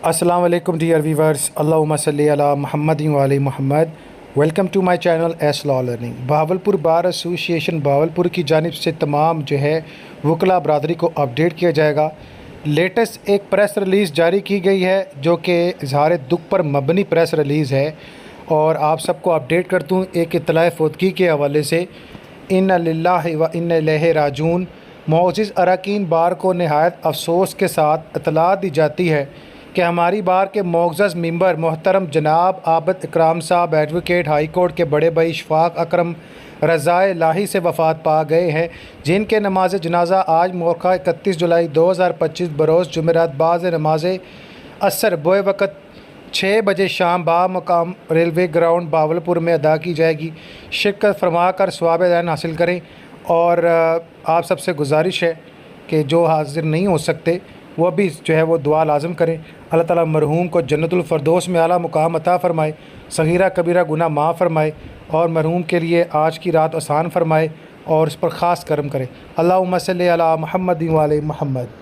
Assalamu alaikum dear viewers. Allahumma salli ala Muhammadin wa ali Muhammad. Welcome to my channel ace law learning. Bahawalpur bar association Bahawalpur کی جانب سے تمام وکلاء برادری کو اپڈیٹ کیا جائے گا. لیٹسٹ ایک پریس ریلیز جاری کی گئی ہے جو کہ اظہار دکھ پر مبنی پریس ریلیز ہے، اور آپ سب کو اپڈیٹ کرتا ہوں ایک اطلاع فوتگی کے حوالے سے. انا للہ و انا الیہ راجعون. معزز اراکین بار کو نہایت افسوس کے ساتھ اطلاع دی جاتی ہے کہ ہماری بار کے معزز ممبر محترم جناب عابد اکرام صاحب ایڈوکیٹ ہائی کورٹ کے بڑے بھائی اشفاق اکرم رضائے الہی سے وفات پا گئے ہیں، جن کے نماز جنازہ آج موقع 31 جولائی 2025 بروز جمعرات بعد نماز عصر بوئے وقت 6 بجے شام مقام ریلوے گراؤنڈ بہاولپور میں ادا کی جائے گی. شرکت فرما کر ثواب دین حاصل کریں، اور آپ سب سے گزارش ہے کہ جو حاضر نہیں ہو سکتے وہ بھی وہ دعا لازم کریں. اللہ تعالیٰ مرحوم کو جنت الفردوس میں اعلیٰ مقام عطا فرمائے، صغیرہ کبیرہ گناہ معاف فرمائے، اور مرحوم کے لیے آج کی رات آسان فرمائے اور اس پر خاص کرم کرے. اللہم صلی علی محمد و علی محمد.